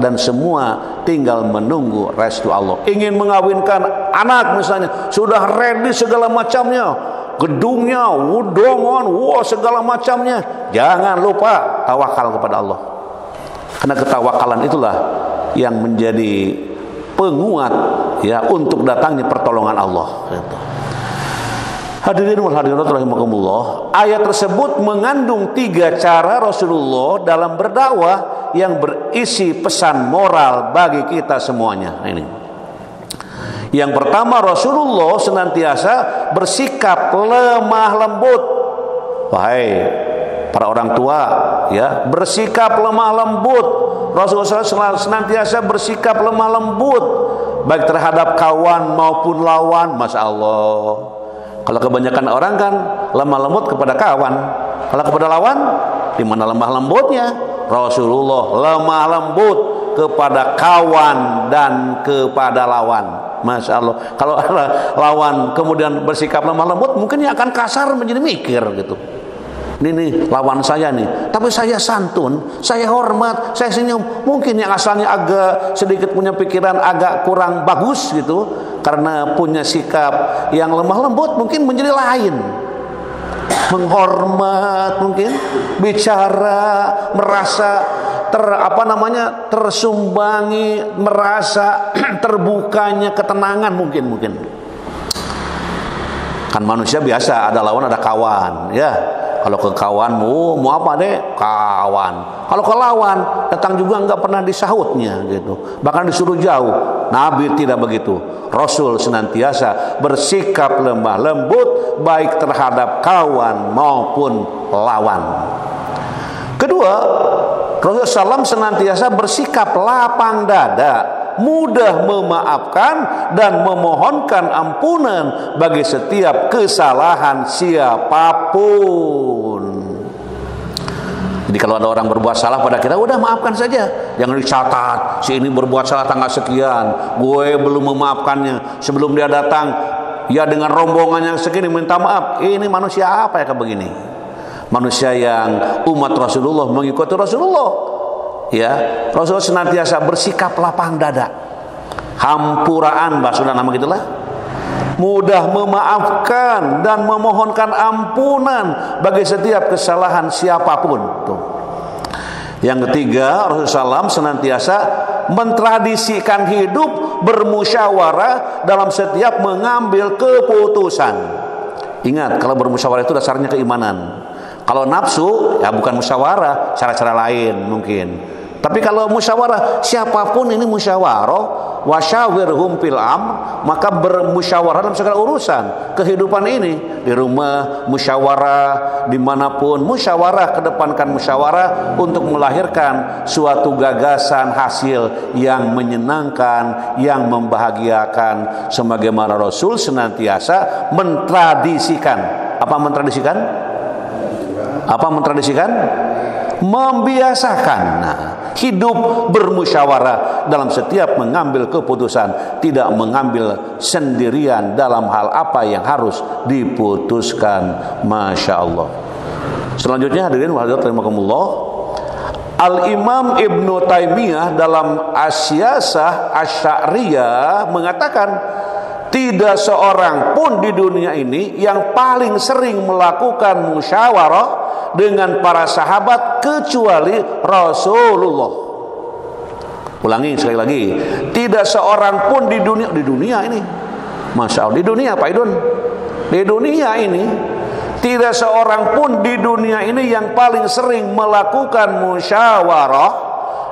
dan semua tinggal menunggu restu Allah. Ingin mengawinkan anak misalnya, sudah ready segala macamnya, gedungnya, wudongon, segala macamnya. Jangan lupa tawakal kepada Allah. Karena ketawakalan itulah yang menjadi penguat ya untuk datangnya pertolongan Allah gitu. Hadirin wal hadirat rahimakumullah, ayat tersebut mengandung 3 cara Rasulullah dalam berdakwah yang berisi pesan moral bagi kita semuanya. Ini. Yang pertama, Rasulullah senantiasa bersikap lemah lembut. Wahai para orang tua, ya, bersikap lemah lembut. Rasulullah senantiasa bersikap lemah lembut baik terhadap kawan maupun lawan. Masya Allah. Kalau kebanyakan orang kan lemah lembut kepada kawan, kalau kepada lawan, di mana lemah lembutnya? Rasulullah lemah lembut kepada kawan dan kepada lawan. Masya Allah. Kalau lawan kemudian bersikap lemah lembut, mungkin dia akan kasar menjadi mikir gitu. Ini lawan saya nih, tapi saya santun, saya hormat, saya senyum. Mungkin yang asalnya agak sedikit punya pikiran agak kurang bagus gitu, karena punya sikap yang lemah lembut, mungkin menjadi lain. Menghormat, mungkin bicara merasa tersumbangi, merasa terbukanya ketenangan mungkin. Kan manusia biasa, ada lawan ada kawan, ya. Kalau ke kawanmu mau apa deh? Kawan. Kalau ke lawan datang juga nggak pernah disahutnya gitu. Bahkan disuruh jauh. Nabi tidak begitu. Rasul senantiasa bersikap lemah lembut baik terhadap kawan maupun lawan. Kedua, Rasulullah SAW senantiasa bersikap lapang dada, mudah memaafkan dan memohonkan ampunan bagi setiap kesalahan siapapun. Jadi kalau ada orang berbuat salah pada kita, udah maafkan saja. Jangan dicatat, si ini berbuat salah tanggal sekian, gue belum memaafkannya. Sebelum dia datang, ya dengan rombongan yang segini minta maaf. Ini manusia apa ya kayak begini? Manusia yang umat Rasulullah mengikuti Rasulullah. Ya, Rasulullah senantiasa bersikap lapang dada, hampuraan bahasa nama gitulah, mudah memaafkan dan memohonkan ampunan bagi setiap kesalahan siapapun. Tuh. Yang ketiga, Rasulullah SAW senantiasa mentradisikan hidup bermusyawarah dalam setiap mengambil keputusan. Ingat, kalau bermusyawarah itu dasarnya keimanan. Kalau nafsu, ya bukan musyawarah, cara-cara lain mungkin. Tapi kalau musyawarah, siapapun ini musyawarah, wasyawirhum fil amr, maka bermusyawarah dalam segala urusan kehidupan ini. Di rumah musyawarah, dimanapun musyawarah, kedepankan musyawarah untuk melahirkan suatu gagasan hasil yang menyenangkan, yang membahagiakan. Sebagaimana Rasul senantiasa mentradisikan. Apa mentradisikan? Membiasakan hidup bermusyawarah dalam setiap mengambil keputusan, tidak mengambil sendirian dalam hal apa yang harus diputuskan. Masya Allah. Selanjutnya hadirin wa hadirat rahimakumullah, Al-Imam Ibnu Taimiyah dalam As-Siyasah Asy-Sya'riyah mengatakan, tidak seorang pun di dunia ini yang paling sering melakukan musyawarah dengan para sahabat kecuali Rasulullah. Ulangi sekali lagi, tidak seorang pun di dunia ini, Masya Allah, di dunia Pak Idun, di dunia ini tidak seorang pun di dunia ini yang paling sering melakukan musyawarah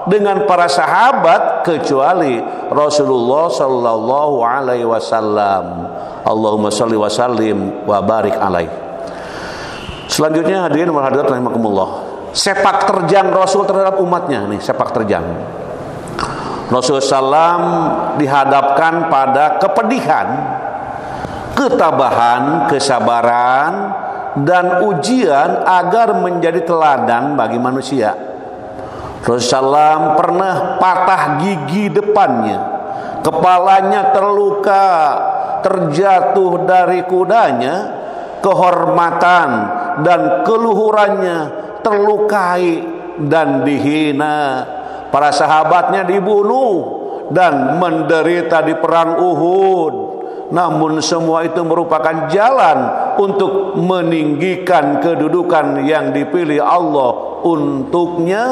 dengan para sahabat kecuali Rasulullah sallallahu alaihi wasallam. Allahumma shalli wa sallim wa barik alaihi. Selanjutnya hadirin wal hadirat rahimakumullah, sepak terjang Rasul terhadap umatnya nih, sepak terjang. Rasulullah SAW dihadapkan pada kepedihan, ketabahan, kesabaran dan ujian agar menjadi teladan bagi manusia. Rasulullah SAW pernah patah gigi depannya, kepalanya terluka, terjatuh dari kudanya, kehormatan dan keluhurannya terlukai dan dihina. Para sahabatnya dibunuh dan menderita di perang Uhud. Namun semua itu merupakan jalan untuk meninggikan kedudukan yang dipilih Allah untuknya,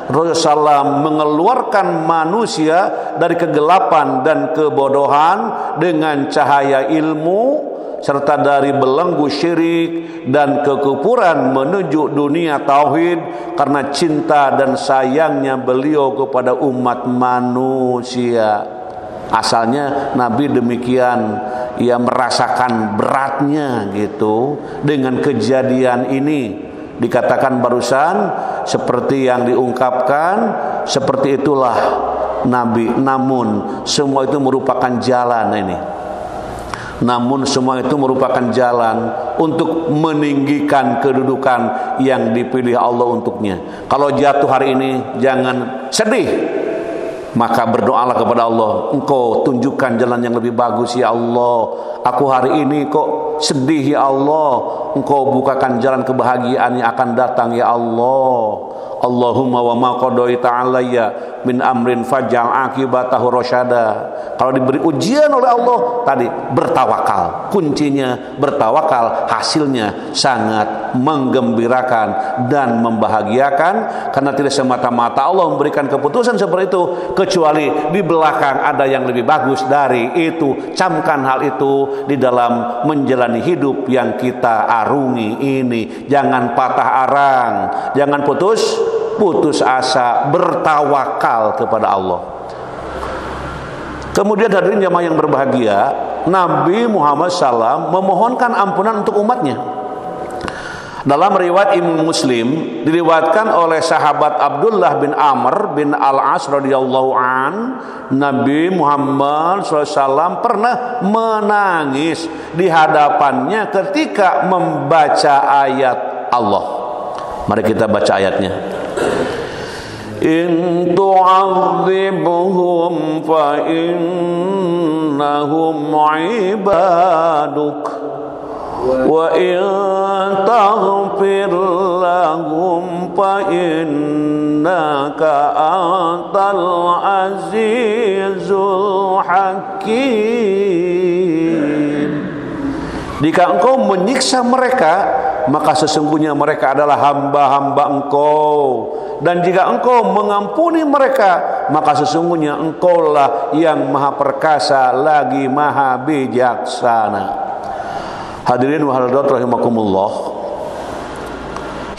Rasulullah SAW mengeluarkan manusia dari kegelapan dan kebodohan dengan cahaya ilmu, serta dari belenggu syirik dan kekufuran menuju dunia tauhid, karena cinta dan sayangnya beliau kepada umat manusia. Asalnya Nabi demikian, ia merasakan beratnya gitu dengan kejadian ini. Dikatakan barusan seperti yang diungkapkan, seperti itulah Nabi. Namun semua itu merupakan jalan ini. Namun semua itu merupakan jalan untuk meninggikan kedudukan yang dipilih Allah untuknya. Kalau jatuh hari ini jangan sedih, maka berdoalah kepada Allah, Engkau tunjukkan jalan yang lebih bagus ya Allah. Aku hari ini kok sedih ya Allah, Engkau bukakan jalan kebahagiaan yang akan datang ya Allah. Allahumma wa ma qadaita alayya min amrin faj'al akibatahu rasyada. Kalau diberi ujian oleh Allah tadi, bertawakal. Kuncinya bertawakal, hasilnya sangat menggembirakan dan membahagiakan, karena tidak semata-mata Allah memberikan keputusan seperti itu kecuali di belakang ada yang lebih bagus dari itu. Camkan hal itu di dalam menjalani hidup yang kita arungi ini. Jangan patah arang, jangan putus asa, bertawakal kepada Allah. Kemudian hadirin jamaah yang berbahagia, Nabi Muhammad SAW memohonkan ampunan untuk umatnya. Dalam riwayat Imam Muslim diriwayatkan oleh sahabat Abdullah bin Amr bin Al-As radhiyallahu an, Nabi Muhammad SAW pernah menangis di hadapannya ketika membaca ayat Allah. Mari kita baca ayatnya. In tu'adzibhum fa innahum ibaduk wa in taghfir lahum fa innaka antal azizul hakim. Jika engkau menyiksa mereka, maka sesungguhnya mereka adalah hamba-hamba engkau. Dan jika engkau mengampuni mereka, maka sesungguhnya engkaulah yang maha perkasa lagi maha bijaksana. Hadirin wa hadirat rahimakumullah.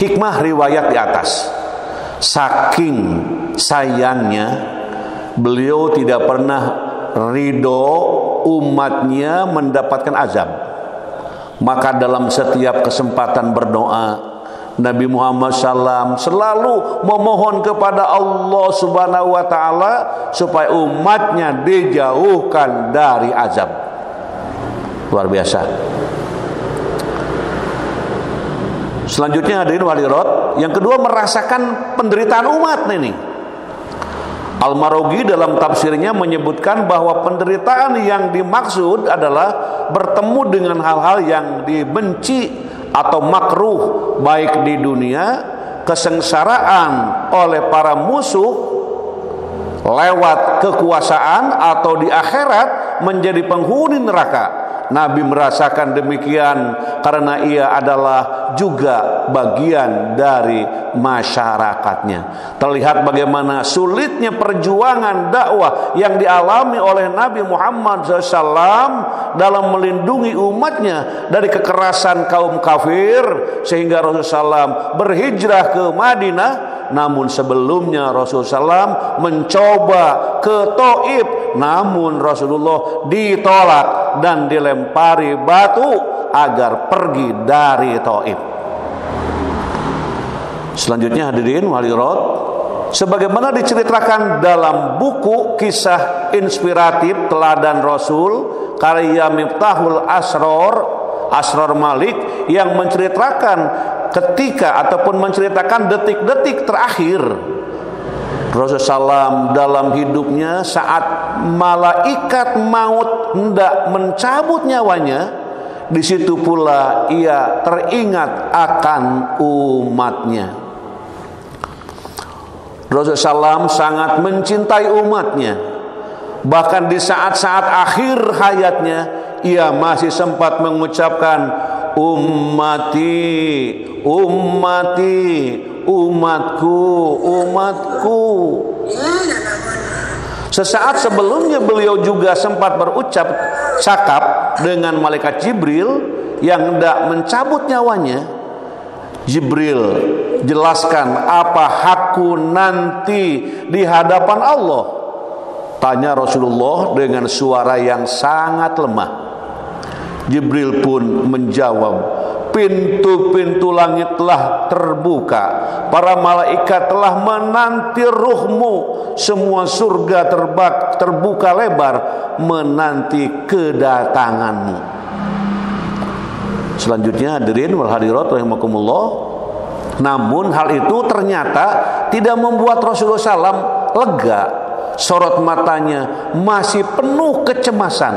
Hikmah riwayat di atas, saking sayangnya beliau tidak pernah ridho umatnya mendapatkan azab. Maka dalam setiap kesempatan berdoa, Nabi Muhammad SAW selalu memohon kepada Allah Subhanahu wa Ta'ala supaya umatnya dijauhkan dari azab. Luar biasa. Selanjutnya hadirin walirat, yang kedua merasakan penderitaan umat ini. Al-Marughi dalam tafsirnya menyebutkan bahwa penderitaan yang dimaksud adalah bertemu dengan hal-hal yang dibenci atau makruh baik di dunia, kesengsaraan oleh para musuh lewat kekuasaan, atau di akhirat menjadi penghuni neraka. Nabi merasakan demikian karena ia adalah juga bagian dari masyarakatnya. Terlihat bagaimana sulitnya perjuangan dakwah yang dialami oleh Nabi Muhammad SAW dalam melindungi umatnya dari kekerasan kaum kafir, sehingga Rasulullah SAW berhijrah ke Madinah. Namun sebelumnya Rasulullah SAW mencoba ke Taif, namun Rasulullah ditolak dan dilempari batu agar pergi dari Taif. Selanjutnya hadirin walirat, sebagaimana diceritakan dalam buku kisah inspiratif Teladan Rasul karya Miftahul Asror Malik, yang menceritakan ketika ataupun menceritakan detik-detik terakhir Rasulullah SAW dalam hidupnya saat malaikat maut hendak mencabut nyawanya. Di situ pula ia teringat akan umatnya. Rasulullah SAW sangat mencintai umatnya. Bahkan di saat-saat akhir hayatnya ia masih sempat mengucapkan ummati, ummati, umatku, umatku. Sesaat sebelumnya beliau juga sempat berucap cakap dengan malaikat Jibril yang hendak mencabut nyawanya. Jibril, jelaskan apa hakku nanti di hadapan Allah? Tanya Rasulullah dengan suara yang sangat lemah. Jibril pun menjawab, pintu-pintu langit telah terbuka, para malaikat telah menanti ruhmu, semua surga terbuka lebar menanti kedatanganmu. Selanjutnya hadirin wal hadirat rahimakumullah, namun hal itu ternyata tidak membuat Rasulullah SAW lega. Sorot matanya masih penuh kecemasan.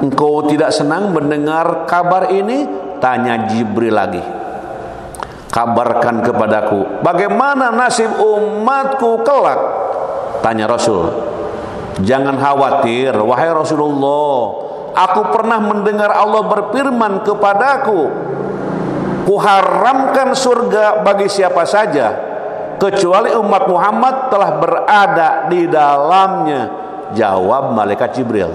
Engkau tidak senang mendengar kabar ini? Tanya Jibril lagi. Kabarkan kepadaku, bagaimana nasib umatku kelak? Tanya Rasul. Jangan khawatir wahai Rasulullah, aku pernah mendengar Allah berfirman kepadaku, kuharamkan surga bagi siapa saja kecuali umat Muhammad telah berada di dalamnya. Jawab malaikat Jibril.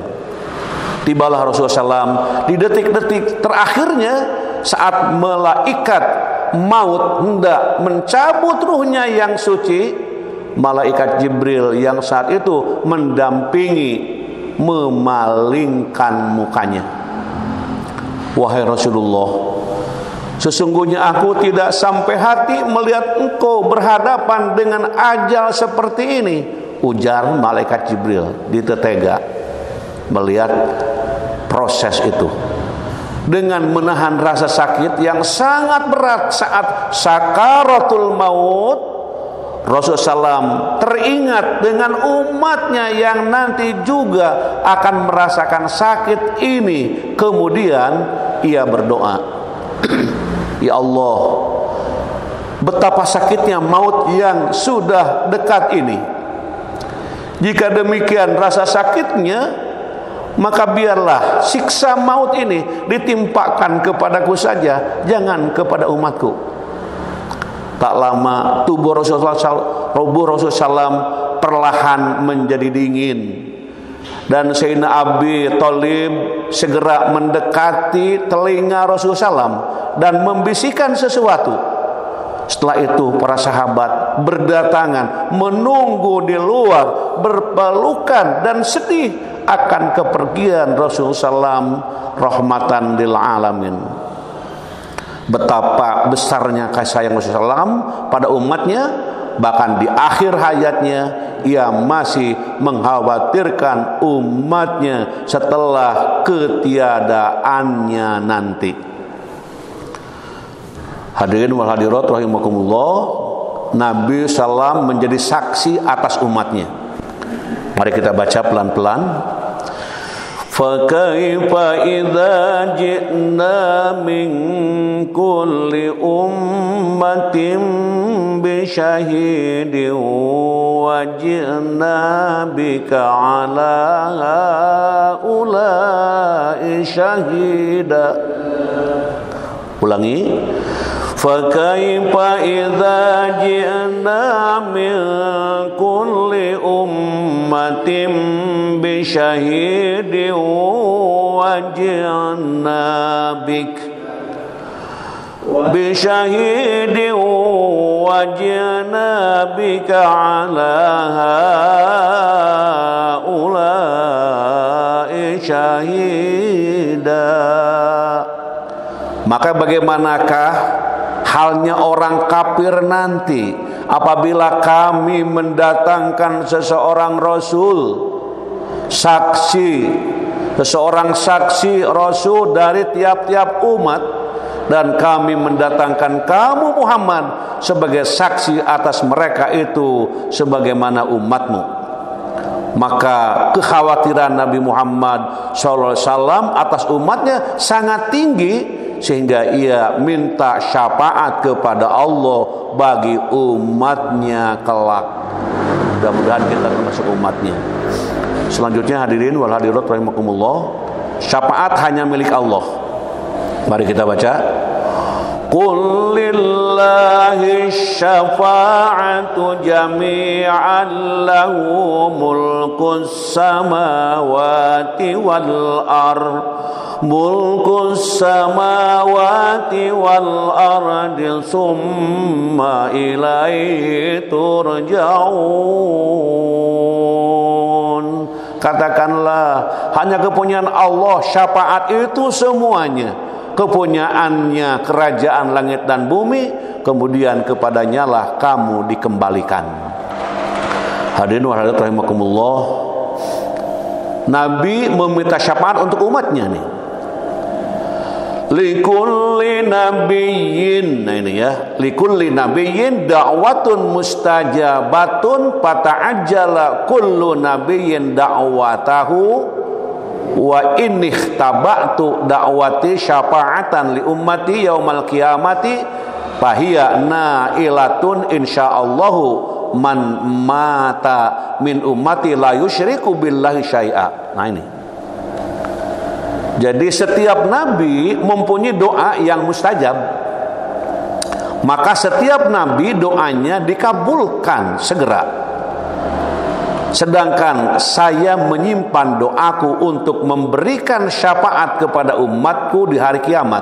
Tibalah Rasulullah SAW di detik-detik terakhirnya saat malaikat maut hendak mencabut ruhnya yang suci. Malaikat Jibril yang saat itu mendampingi memalingkan mukanya. Wahai Rasulullah, sesungguhnya aku tidak sampai hati melihat engkau berhadapan dengan ajal seperti ini, ujar malaikat Jibril ditetega melihat proses itu. Dengan menahan rasa sakit yang sangat berat saat sakaratul maut, Rasulullah SAW teringat dengan umatnya yang nanti juga akan merasakan sakit ini. Kemudian ia berdoa, ya Allah, betapa sakitnya maut yang sudah dekat ini. Jika demikian rasa sakitnya, maka biarlah siksa maut ini ditimpakan kepadaku saja, jangan kepada umatku. Tak lama tubuh Rasulullah SAW perlahan menjadi dingin, dan Sayyidina Abi Thalib segera mendekati telinga Rasulullah SAW dan membisikkan sesuatu. Setelah itu para sahabat berdatangan menunggu di luar, berpelukan dan sedih akan kepergian Rasulullah SAW rahmatan lil alamin. Betapa besarnya kasih sayang Rasulullah SAW pada umatnya, bahkan di akhir hayatnya ia masih mengkhawatirkan umatnya setelah ketiadaannya nanti. Hadirin wal hadirat rahimakumullah, Nabi SAW menjadi saksi atas umatnya. Mari kita baca pelan-pelan. فَكَيْفَ إِذَا جِئْنَا مِنْ كُلِّ أُمَّةٍ بِشَهِيدٍ وَجِئْنَا بِكَ عَلَى هَؤُلَاءِ شَهِيدًا. Ulangi. فَكَيْفَ إِذَا جِئْنَا مِنْ كُلِّ أُمَّةٍ بِشَهِيدٍ وَجِئْنَا بِكَ عَلَى هَؤُلَاءِ شَهِيدًا. Maka bagaimanakah halnya orang kafir nanti apabila kami mendatangkan seseorang rasul, seseorang saksi rasul dari tiap-tiap umat, dan kami mendatangkan kamu Muhammad sebagai saksi atas mereka itu sebagaimana umatmu. Maka kekhawatiran Nabi Muhammad SAW atas umatnya sangat tinggi, sehingga ia minta syafaat kepada Allah bagi umatnya kelak. Mudah-mudahan kita termasuk umatnya. Selanjutnya hadirin wal hadirat rahimakumullah, syafaat hanya milik Allah. Mari kita baca. Qul lillahi syafa'atu jami'an lahu mulkus samawati wal ardh mulkus samawati wal ardi summa ilaihi turja'un. Katakanlah, hanya kepunyaan Allah syafaat itu semuanya. Kepunyaannya kerajaan langit dan bumi, kemudian kepadanya lah kamu dikembalikan. Hadirin wa hadirat rahimakumullah, Nabi meminta syafaat untuk umatnya nih. Likulli nabiyyin, nah ini ya, likulli nabiyyin da'watun mustajabatun fata'ajjala kullu nabiyyin da'watahu wa inni ikhtaba'tu da'wati syafa'atan li ummati yaumal qiyamati fahiya na'ilatun insyaallahu man mata min ummati la yusyriku billahi syai'a. Nah ini, jadi setiap nabi mempunyai doa yang mustajab, maka setiap nabi doanya dikabulkan segera. Sedangkan saya menyimpan doaku untuk memberikan syafaat kepada umatku di hari kiamat.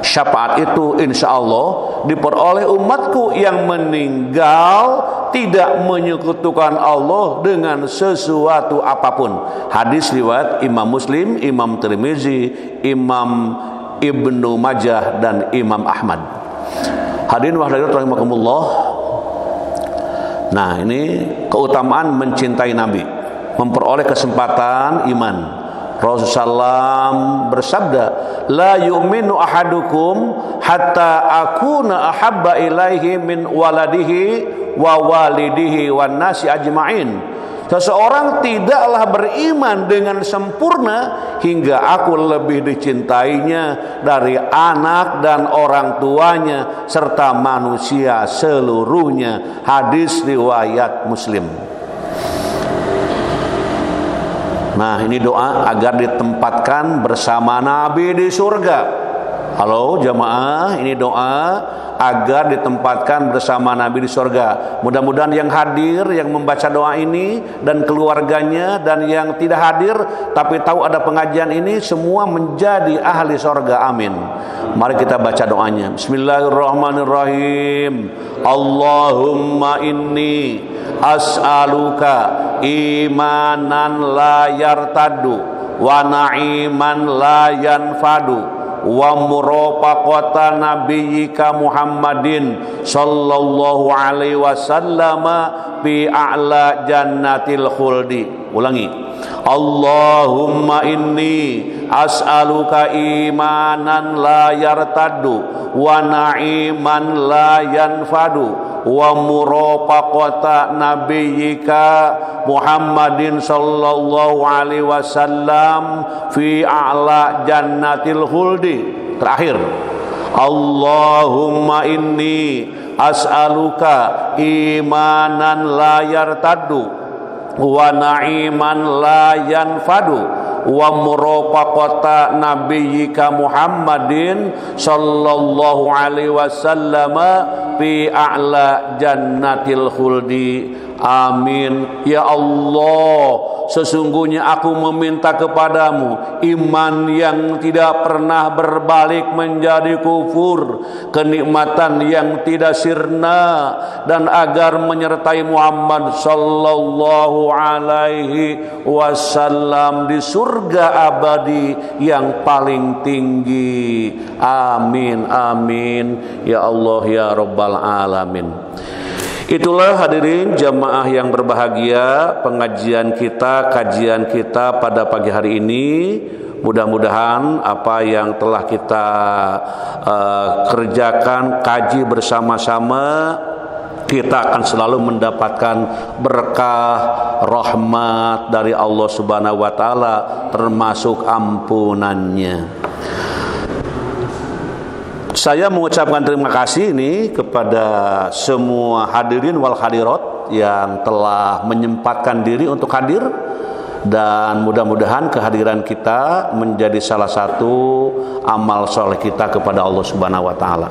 Syafaat itu insya Allah diperoleh umatku yang meninggal tidak menyekutukan Allah dengan sesuatu apapun. Hadis riwayat Imam Muslim, Imam Tirmizi, Imam Ibnu Majah dan Imam Ahmad. Hadirin wa hadirat rahimakumullah. Nah, ini keutamaan mencintai Nabi, memperoleh kesempatan iman. Rasulullah bersabda, la yu'minu ahadukum hatta akuna ahabba ilaihi min waladihi wa walidihi wan nasi ajma'in. Seseorang tidaklah beriman dengan sempurna hingga aku lebih dicintainya dari anak dan orang tuanya serta manusia seluruhnya. Hadis riwayat Muslim. Nah, ini doa agar ditempatkan bersama Nabi di surga. Halo jamaah, ini doa agar ditempatkan bersama Nabi di surga. Mudah-mudahan yang hadir, yang membaca doa ini dan keluarganya, dan yang tidak hadir tapi tahu ada pengajian ini, semua menjadi ahli surga. Amin. Mari kita baca doanya. Bismillahirrahmanirrahim. Allahumma inni as'aluka imanan la yartaddu wa na'iman la yanfadu wa murafaqata nabiyyika Muhammadin sallallahu alaihi wasallam fi a'la jannatil khuldi. Ulangi. Allahumma inni as'aluka imanan la yartaddu wa na'iman la yanfadu wa murafaqata nabiyyika Muhammadin sallallahu alaihi wasallam fi a'la jannatil khuldi. Terakhir, Allahumma inni as'aluka imanan la yartaddu wa na'iman la yanfadu wa murafaqata nabiyyika Muhammadin sallallahu alaihi wasallam fi a'la jannatil khuldi. Amin. Ya Allah, sesungguhnya aku meminta kepadamu iman yang tidak pernah berbalik menjadi kufur, kenikmatan yang tidak sirna, dan agar menyertai Muhammad sallallahu alaihi wasallam di surga abadi yang paling tinggi. Amin, amin. Ya Allah, ya Rabbal alamin. Itulah hadirin jamaah yang berbahagia, pengajian kita, kajian kita pada pagi hari ini. Mudah-mudahan apa yang telah kita kerjakan, kaji bersama-sama, kita akan selalu mendapatkan berkah, rahmat dari Allah Subhanahu wa taala, termasuk ampunannya. Saya mengucapkan terima kasih ini kepada semua hadirin wal hadirat yang telah menyempatkan diri untuk hadir dan mudah-mudahan kehadiran kita menjadi salah satu amal soleh kita kepada Allah Subhanahu wa taala.